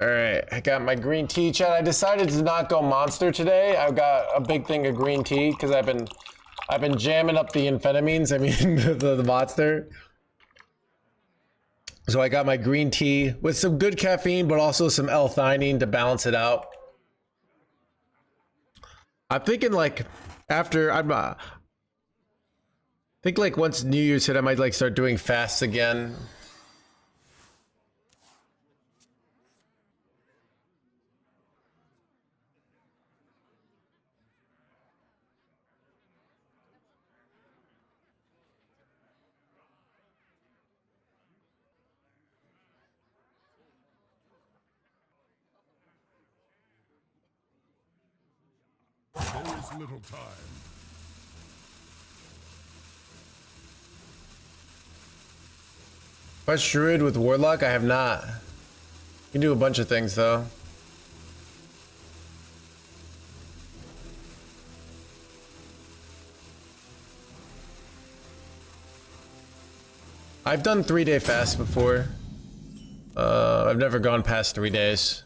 All right, I got my green tea, chat. I decided to not go monster today. I've got a big thing of green tea because I've been jamming up the amphetamines. I mean the monster. So I got my green tea with some good caffeine, but also some L-theanine to balance it out. I'm thinking like after I think like once New Year's hit, I might like start doing fasts again. There is little time. Quest Druid with Warlock? I have not. You can do a bunch of things though. I've done 3-day fasts before. I've never gone past 3 days.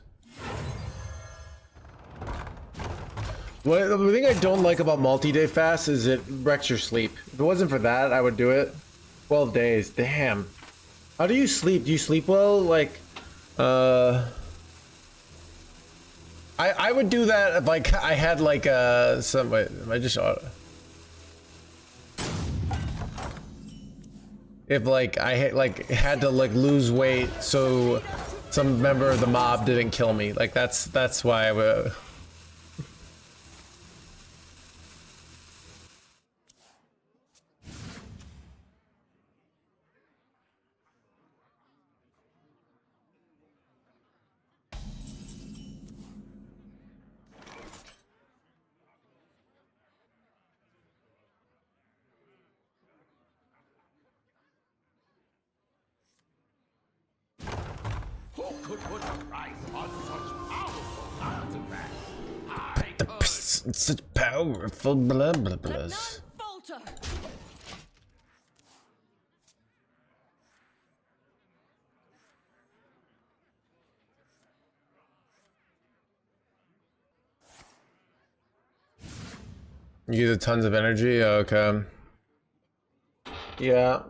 The thing I don't like about multi-day fasts is it wrecks your sleep. If it wasn't for that, I would do it. 12 days, damn. How do you sleep? Do you sleep well? Like, I would do that if like I had like some. Wait, I just if like I had to like lose weight so some member of the mob didn't kill me. Like that's why I would. Who could put a price on such powerful artifacts? Such powerful blah blah blahs. Falter. You get tons of energy. Oh, okay. Yeah.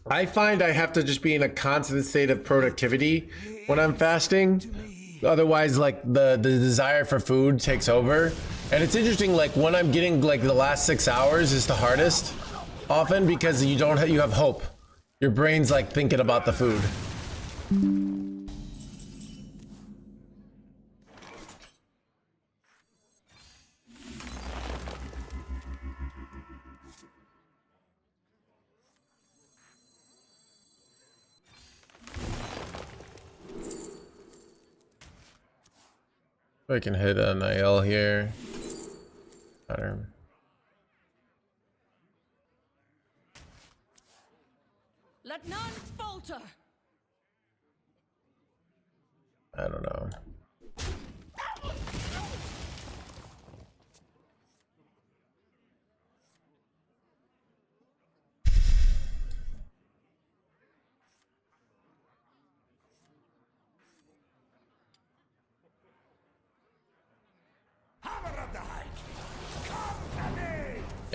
I find I have to just be in a constant state of productivity when I'm fasting. Otherwise, like the desire for food takes over. And it's interesting, like when I'm getting like the last 6 hours is the hardest, often because you have hope. Your brain's like thinking about the food. I can hit an IL here. Better. Let none falter. I don't know.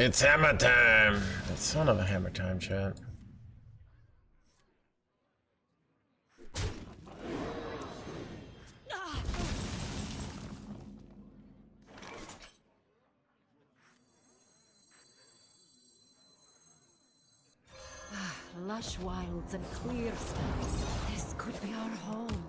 It's hammer time. It's son of a hammer time, chat. Lush wilds and clear skies. This could be our home.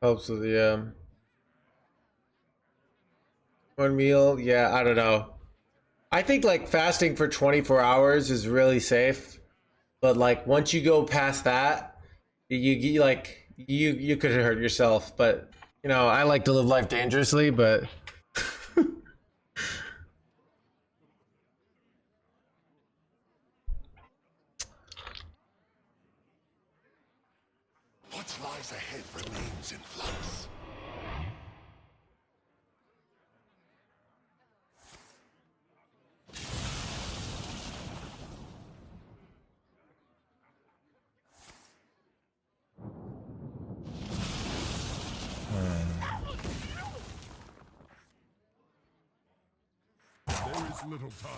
Helps with the one meal. Yeah, I don't know. I think like fasting for 24 hours is really safe, but like once you go past that, you like you could hurt yourself. But you know, I like to live life dangerously, but What lies ahead remains in flux. There is little time.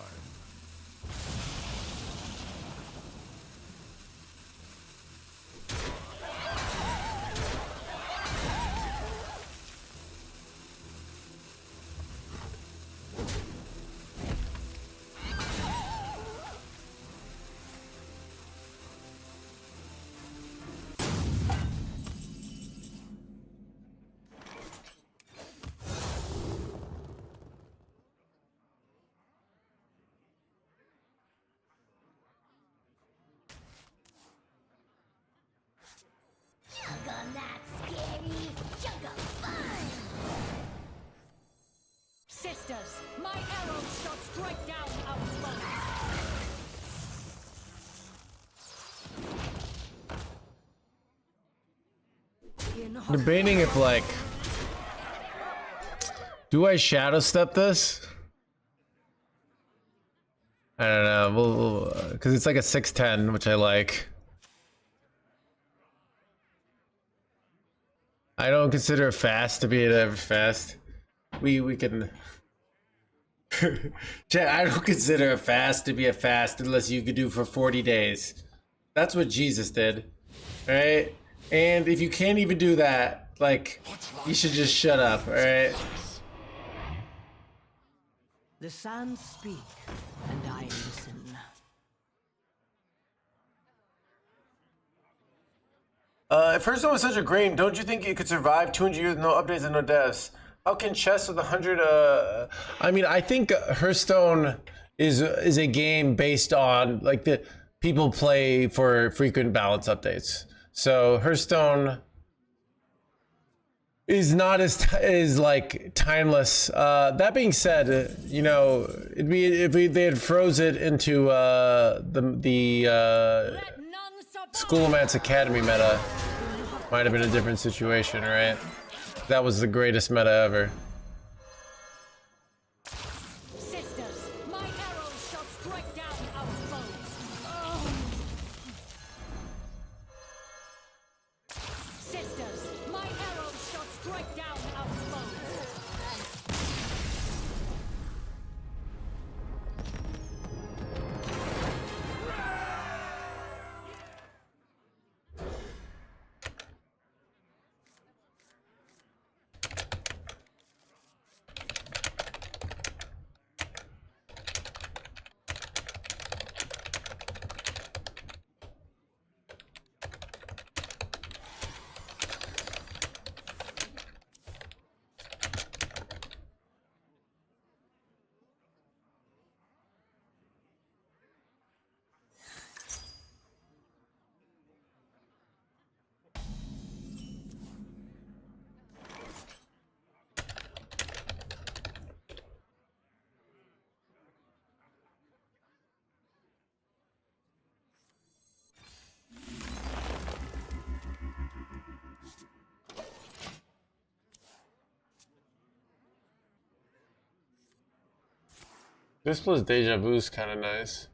On that scary chunk of fun! Sisters, my arrows shall strike down our foes. debating if like, do I shadow step this? I don't know, because it's like a 610, which I like. I don't consider a fast to be a fast. We can. Chat, I don't consider a fast to be a fast unless you could do for 40 days. That's what Jesus did, right? And if you can't even do that, like, you should just shut up, all right? The sands speak, and I listen. If Hearthstone was such a game, don't you think it could survive 200 years with no updates and no deaths? How can chess with 100? I mean, I think Hearthstone is a game based on like the people play for frequent balance updates. So Hearthstone is not as like timeless. That being said, you know, it'd be if they had froze it into the Let none survive. Schoolomance Academy meta, might have been a different situation, right? That was the greatest meta ever. Sisters, my arrows shall strike down our foes. Sisters, my arrows shall strike down our foes. This plus Deja Vu is kind of nice.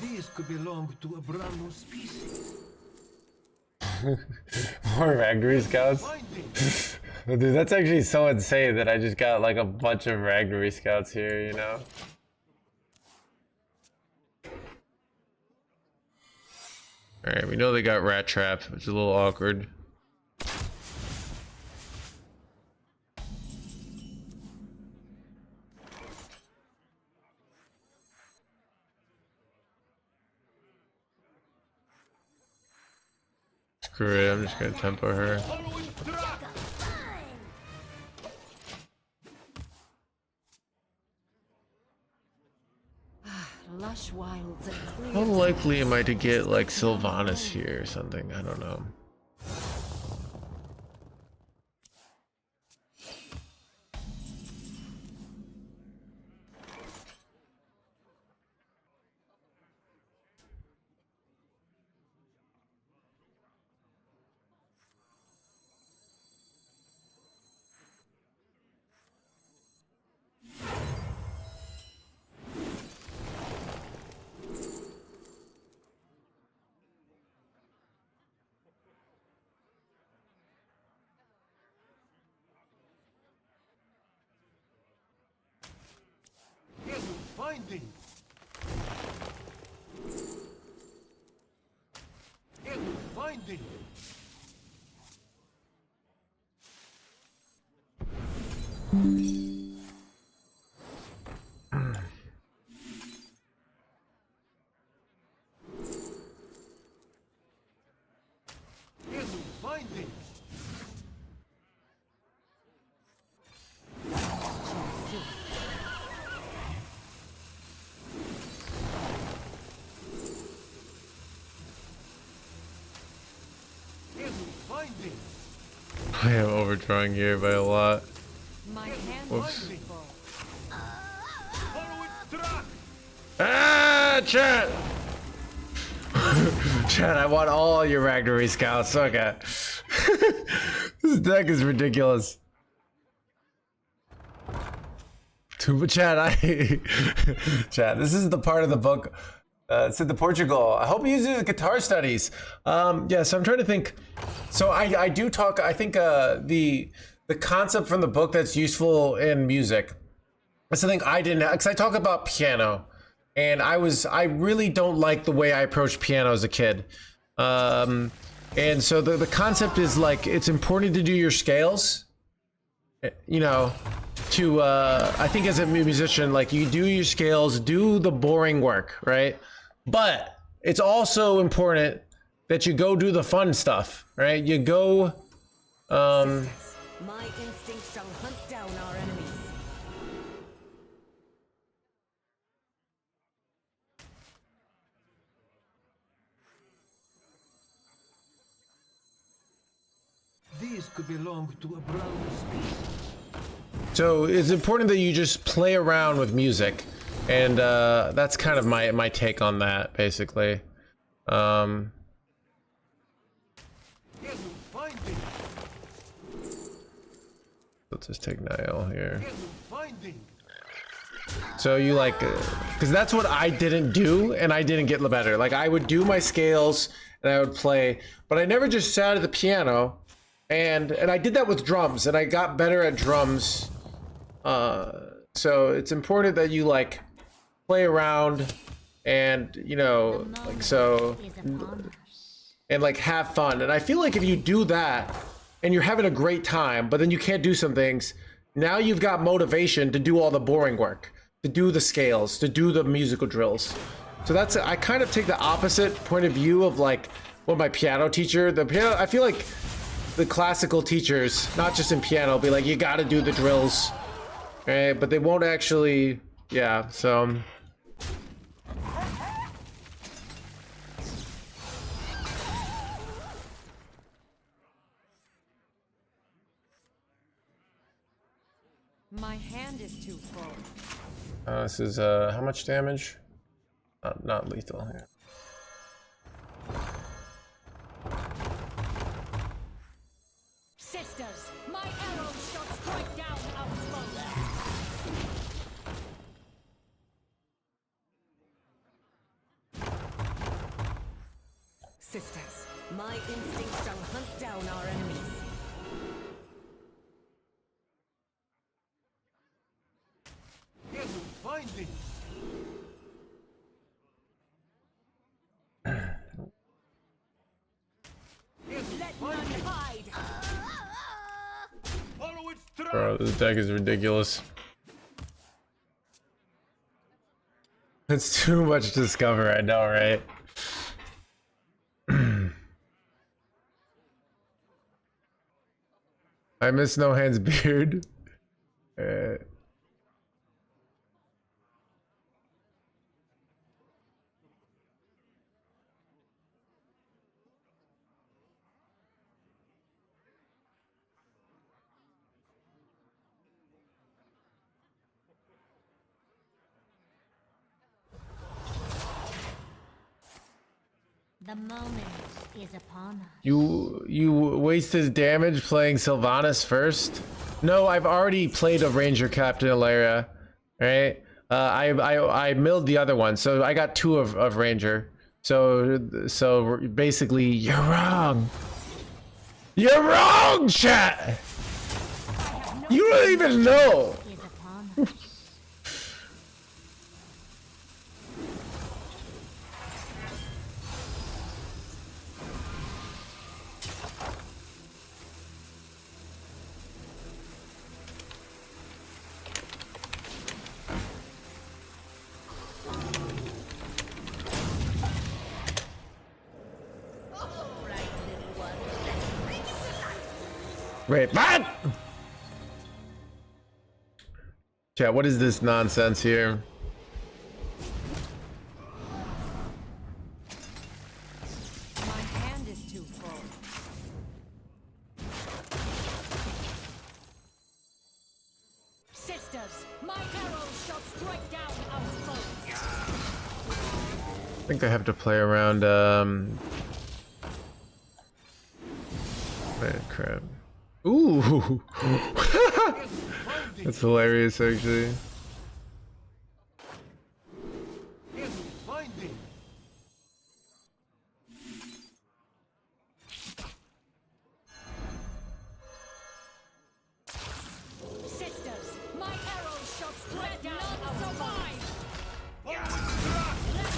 These could belong to a brand new species. More Ragdory Scouts? Dude, that's actually so insane that I just got like a bunch of Ragdory Scouts here, you know? Alright, we know they got Rat Trap, which is a little awkward. Screw it, I'm just gonna tempo her. Follow its track. Lush wilds and clear. How likely am I to get like Sylvanas here or something? I don't know. Finding. Finding. Finding. Finding. I am overdrawing here by a lot. My hand Whoops. is full. Follow its track. Ah, chat! Chat, I want all your Ragnar scouts. Okay. This deck is ridiculous. Chat, Chat, this is the part of the book. Said the Portugal. I hope you use it in guitar studies. Yeah, so I'm trying to think. So I do talk. I think the concept from the book that's useful in music. That's something I didn't, because I talk about piano, and I really don't like the way I approached piano as a kid. And so the concept is like, it's important to do your scales, you know, to I think as a musician, like you do your scales, do the boring work, right? But it's also important that you go do the fun stuff, right? You go My instinct shall hunt down our enemies. These could belong to a brown species. So it's important that you just play around with music, and that's kind of my take on that, basically. Finding. Let's just take Niall here. Finding. So you like, because that's what I didn't do, and I didn't get better. Like I would do my scales and I would play, but I never just sat at the piano, and I did that with drums, and I got better at drums. So it's important that you like play around, and you know, like so, and like have fun. And I feel like if you do that and you're having a great time, but then you can't do some things, now you've got motivation to do all the boring work, to do the scales, to do the musical drills. So that's, I kind of take the opposite point of view of like what my piano teacher, I feel like the classical teachers, not just in piano, be like, you got to do the drills, right? But they won't actually, yeah, so. My hand is too full. This is how much damage? Not lethal here. Sisters, my arrows shall strike down our foes. Sisters, my instinct shall hunt down our enemies. Finding. Let none hide. Follow its track. Bro, this deck is ridiculous. It's too much to discover, I know, right? I miss No Hands Beard. The moment is upon us. You wasted damage playing Sylvanas first? No, I've already played a Ranger Captain Alaria, right? I milled the other one, so I got 2 of Ranger. So basically, you're wrong. You're wrong, chat. You don't even know. Is upon us. Wait, what? Chat, what is this nonsense here? My hand is too full. Sisters, my arrows shall strike down our foes. I think I have to play around, wait, crap. Ooh! That's hilarious, actually. Enemy finding. Sisters, my arrows shall strike down our survive. Let none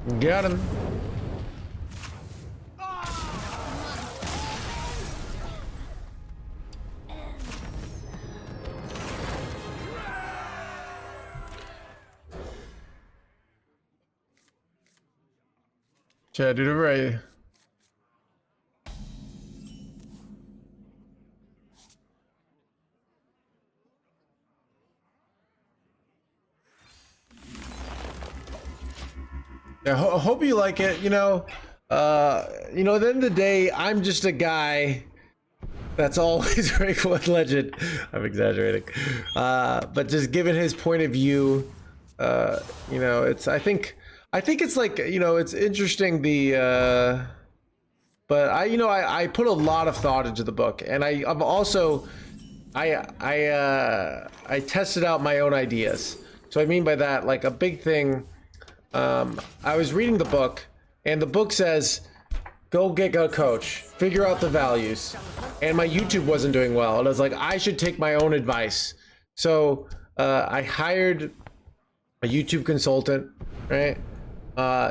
survive. Got him. Chat, did it right. Yeah, hope you like it. At the end of the day, I'm just a guy that's always rank 1 legend. I'm exaggerating, but just given his point of view, it's I think it's like, it's interesting but I put a lot of thought into the book, and I'm also I tested out my own ideas. So I mean by that, like, a big thing. I was reading the book, and the book says, go get a coach, figure out the values. And my YouTube wasn't doing well, and I was like, I should take my own advice. So I hired a YouTube consultant, right?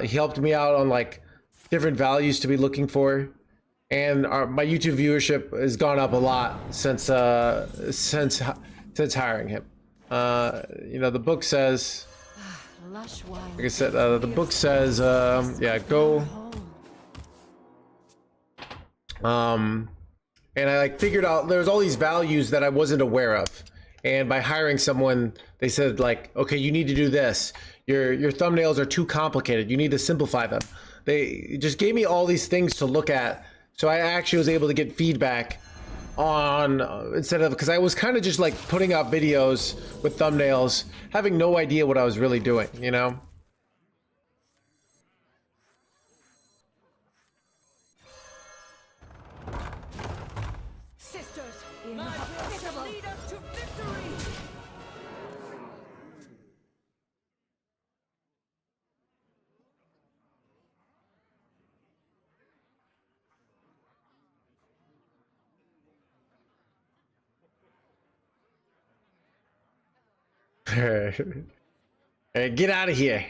He helped me out on like different values to be looking for, and my YouTube viewership has gone up a lot since hiring him. The book says, Lush wine. like I said, the book says, yeah, go. And I figured out there's all these values that I wasn't aware of, and by hiring someone, they said like, okay, you need to do this. Your thumbnails are too complicated. You need to simplify them. They just gave me all these things to look at, so I actually was able to get feedback on instead of, because I was kind of just like putting out videos with thumbnails, having no idea what I was really doing, Sisters, my will shall lead us to victory. Hey, get out of here.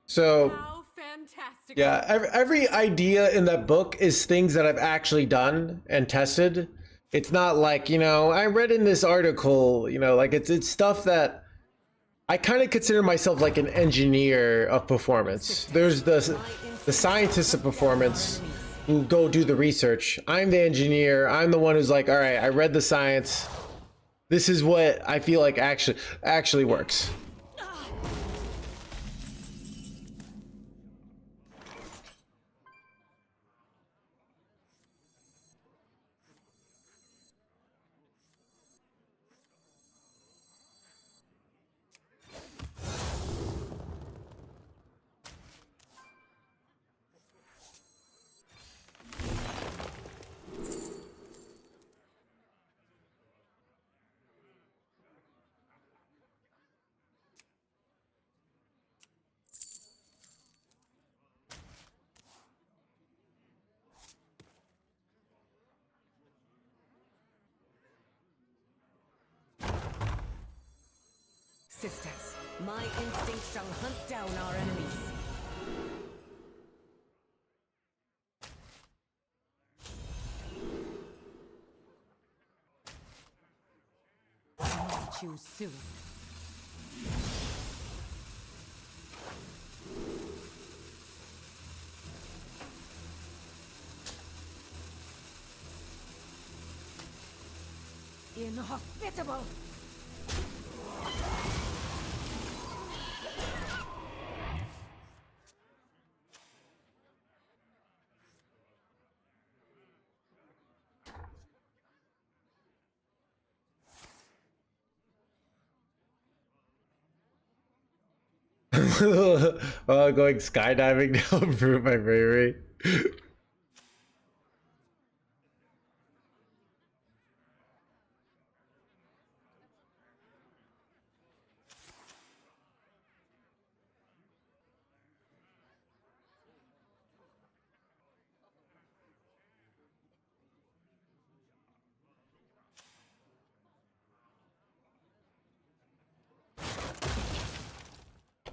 So How fantastic. yeah, every idea in that book is things that I've actually done and tested. It's not like, I read in this article, like it's stuff that I kind of consider myself like an engineer of performance. There's the scientist of performance, who go do the research. I'm the engineer. I'm the one who's like, all right, I read the science. This is what I feel like actually works. Sisters, my instinct shall hunt down our enemies. I must choose soon. Inhospitable! Going skydiving to improve my bravery.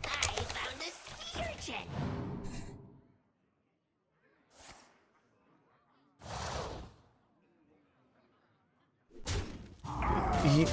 I found a sea urchin. He-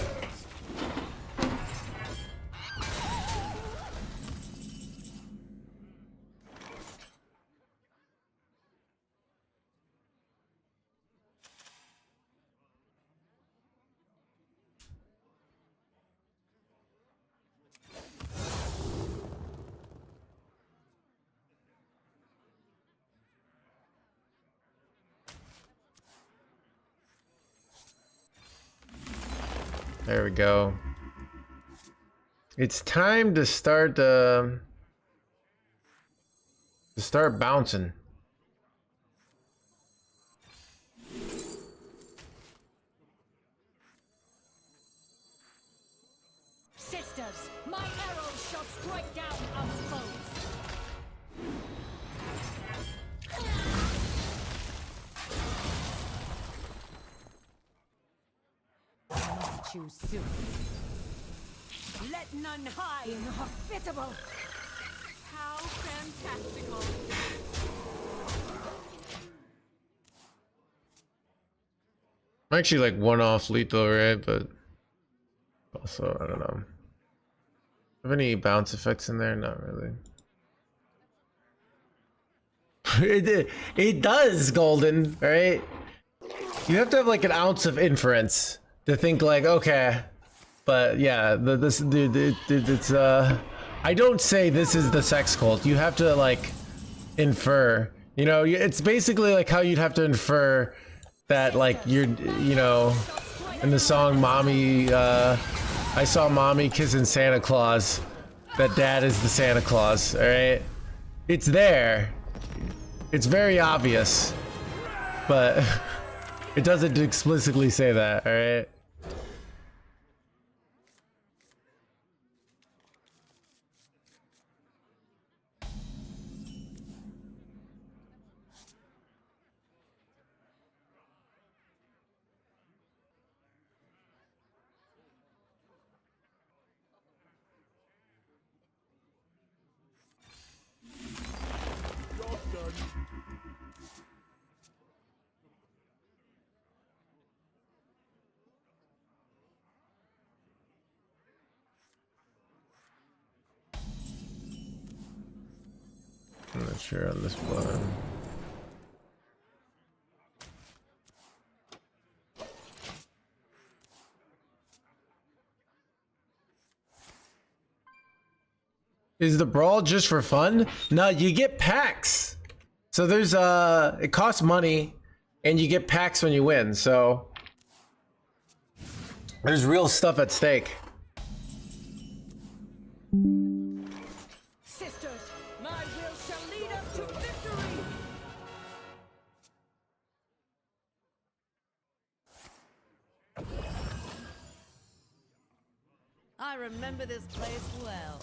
There we go. It's time to start bouncing. Sisters, my arrows shall strike down our foes. I must choose soon. Let none hide. Inhospitable! How fantastical! I'm actually like one off lethal, right? But also, I don't know. Have any bounce effects in there? Not really. It does, Golden, right? You have to have like an ounce of inference to think like, okay, but yeah, it's I don't say this is the sex cult. You have to like infer. You know, it's basically like how you'd have to infer that like you're, you know, in the song "Mommy," I saw mommy kissing Santa Claus. That dad is the Santa Claus. All right, it's there. It's very obvious, but it doesn't explicitly say that. All right. I'm not sure on this one. Is the brawl just for fun? No, you get packs. So there's it costs money and you get packs when you win. So there's real stuff at stake. Sisters, my will shall lead us to victory! I remember this place well.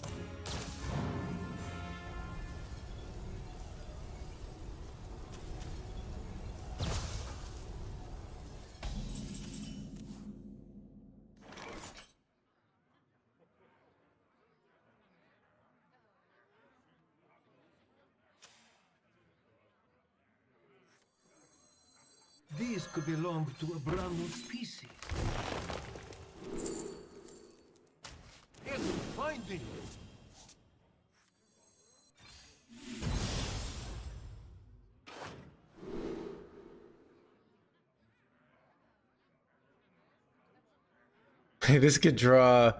These could belong to a brand new species. Here's a finding. This could draw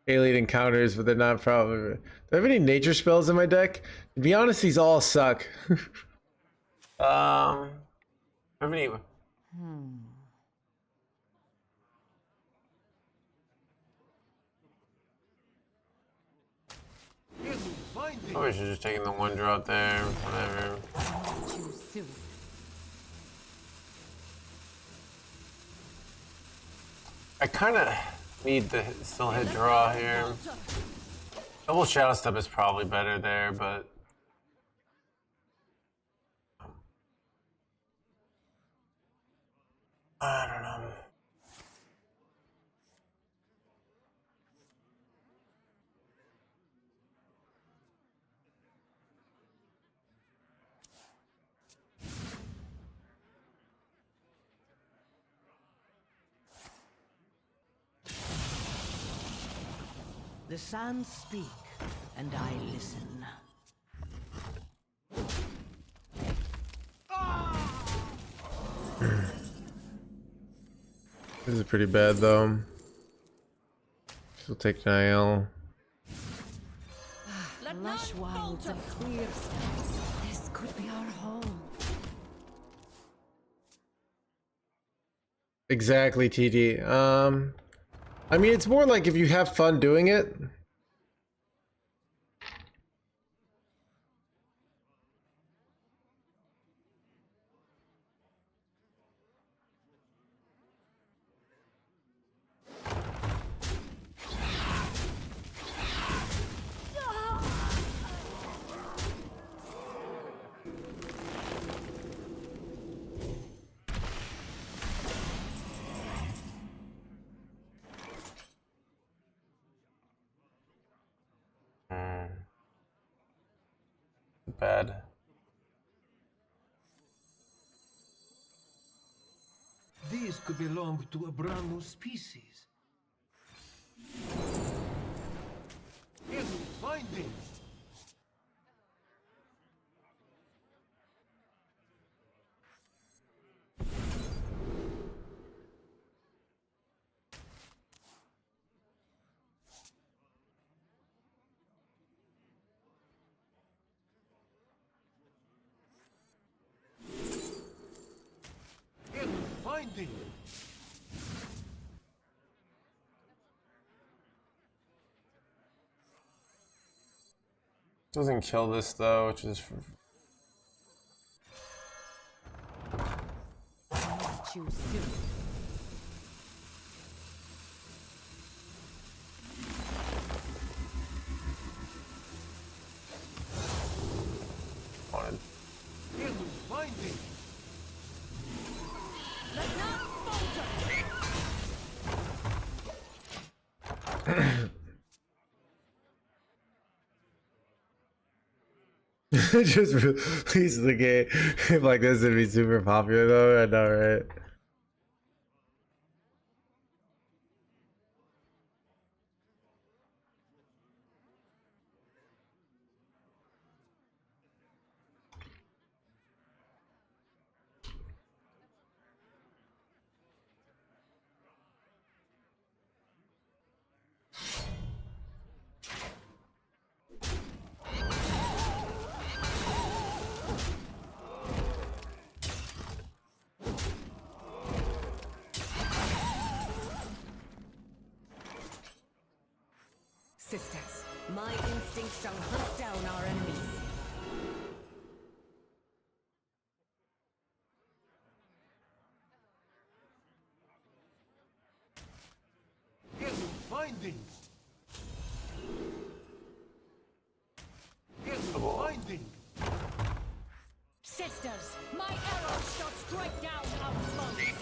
alien encounters, but they're not probably. Do I have any nature spells in my deck? To be honest, these all suck. How many? Here's a finding. Probably should just taken the one drop there. Whatever. Too soon. I kind of need to still hit draw here. Double shadow step is probably better there, but I don't know. The sands speak, and I listen. This is pretty bad though. She'll take Niall. Lush wilds and clear skies. This could be our home. Exactly, TD. I mean, it's more like if you have fun doing it. Bad. These could belong to a brand new species. Here's a finding. Here's a finding. Doesn't kill this though, which is Too soon. wanted. Here's a finding. Let not falter! Just release the game. If like this would be super popular though, I know, right? Sisters, my instinct shall hunt down our enemies. Enemy finding. Enemy finding. Sisters, my arrows shall strike down our foes.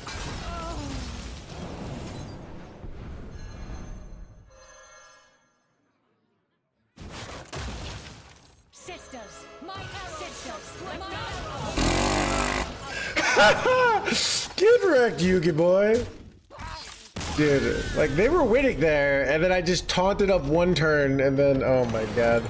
Sisters, my arrows shall strike down. Get wrecked, Yugi boy. Dude, like they were winning there, and then I just taunted up one turn, and then oh my god.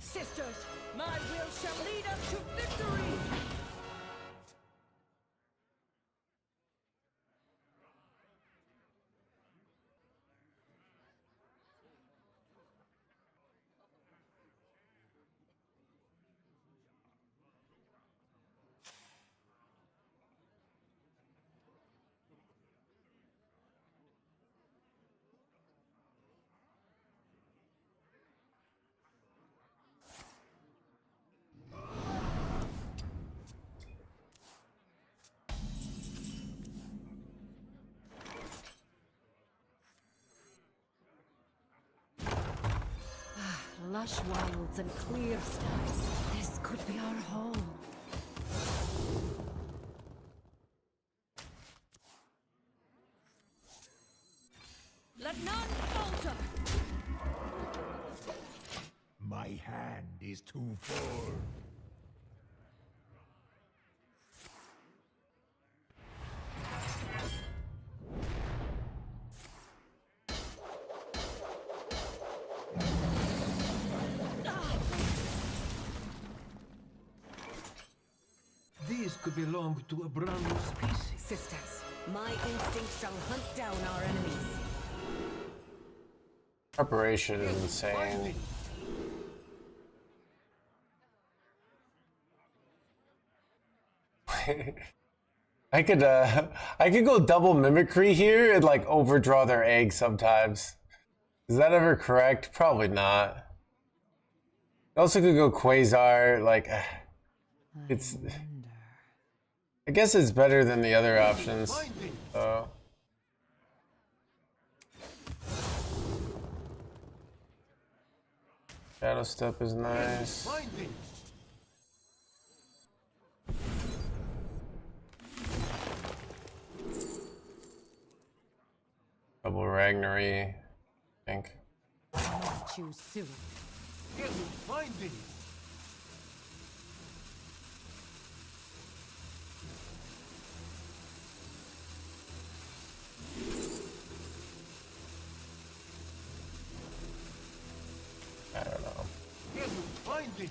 Sisters, my will shall lead us to victory. Lush wilds and clear skies. This could be our home. Let none falter. My hand is too full. These could belong to a brand new species. Sisters, my instinct shall hunt down our enemies. Preparation is insane. I could go double mimicry here and like overdraw their egg sometimes. Is that ever correct? Probably not. I also could go Quasar, like it's I guess it's better than the other options. So Shadow Step is nice. Double Ragnary, I think. Choose soon. Finding. I don't know. Finding.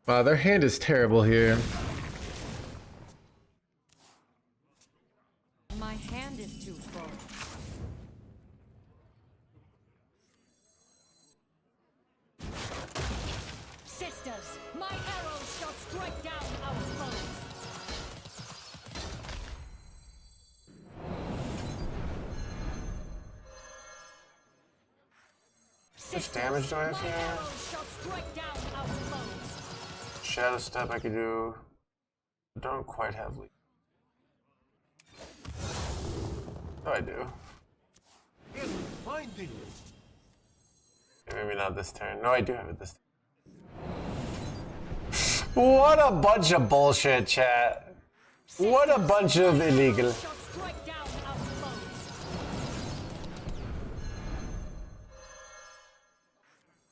Wow, their hand is terrible here. My hand is too full. Sisters, my arrows shall strike down our foes. How much damage do I have My here? arrows shall strike down our foes. Shadow step I could do. I don't quite have lead. Oh, I do. Finding. Maybe not this turn. No, I do have it this turn. What a bunch of bullshit, chat. What a bunch of illegal. Shall strike down our foes.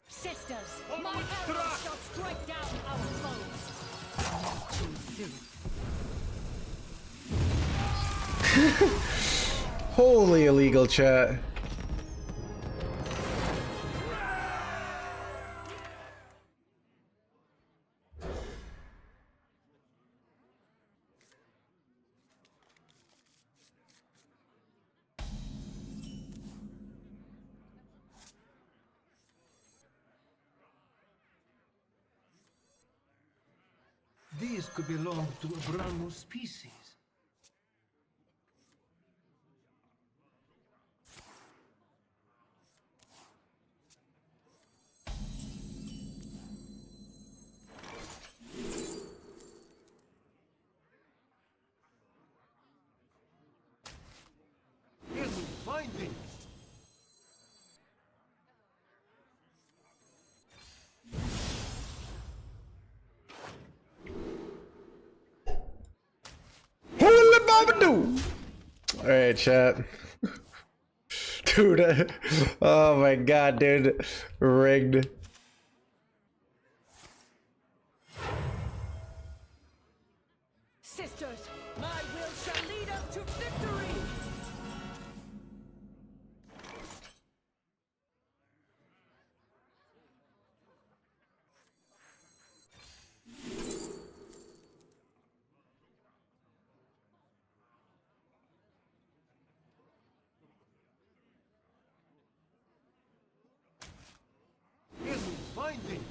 Sisters, my arrows shall strike down our foes. Holy illegal, chat. These could belong to a brand new species. Finding. Alright, chat. Dude, oh my god, dude. Rigged. Sisters, my will shall lead us to victory. Finding.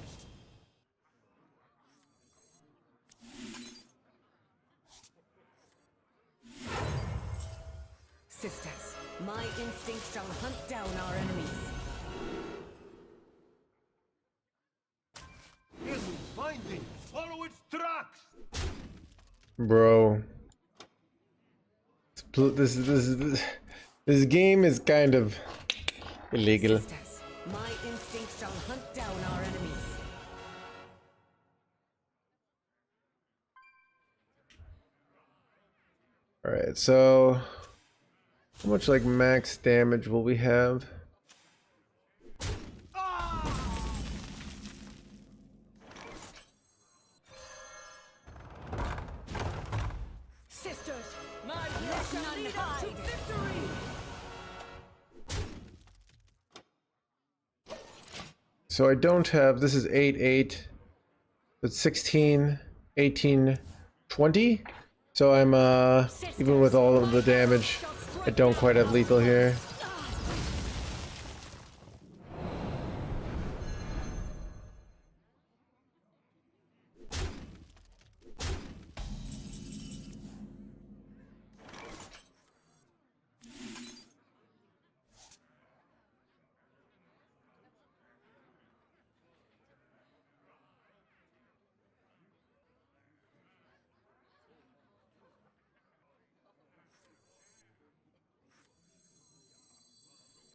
Sisters, my instinct shall hunt down our enemies. Finding. Follow its tracks. Bro. This game is kind of illegal. Sisters, my instinct shall hunt down our enemies. Alright, so how much like max damage will we have? Sisters, my will shall lead us to victory. So I don't have, this is 8, 8, it's 16, 18, 20. So I'm, even with all of the damage, I don't quite have lethal here.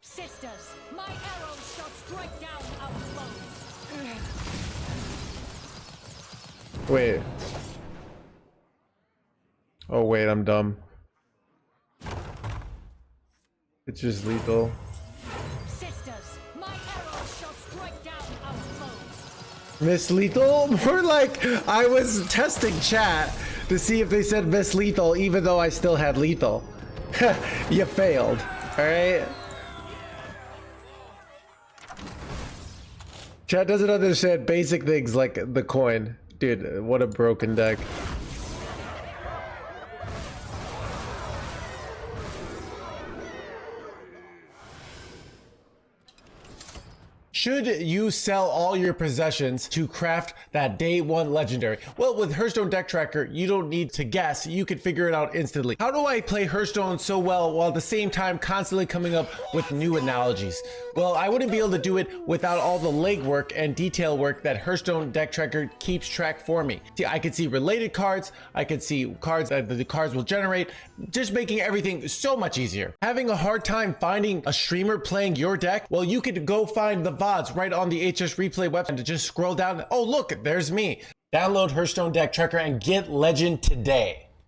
Sisters, my arrows shall strike down our foes. Wait. Oh wait, I'm dumb. It's just lethal. Sisters, my arrows shall strike down our foes. Miss Lethal? More like I was testing chat to see if they said Miss Lethal even though I still had lethal. You failed. Alright? Chat doesn't understand basic things like the coin. Dude, what a broken deck. Should you sell all your possessions to craft that day one legendary? Well, with Hearthstone Deck Tracker, you don't need to guess. You can figure it out instantly. How do I play Hearthstone so well while at the same time constantly coming up with new analogies? Well, I wouldn't be able to do it without all the legwork and detail work that Hearthstone Deck Tracker keeps track for me. See, I could see related cards, I could see cards that the cards will generate, just making everything so much easier. Having a hard time finding a streamer playing your deck? Well, you could go find the VODs right on the HS Replay website and just scroll down. Oh, look, there's me. Download Hearthstone Deck Tracker and get legend today.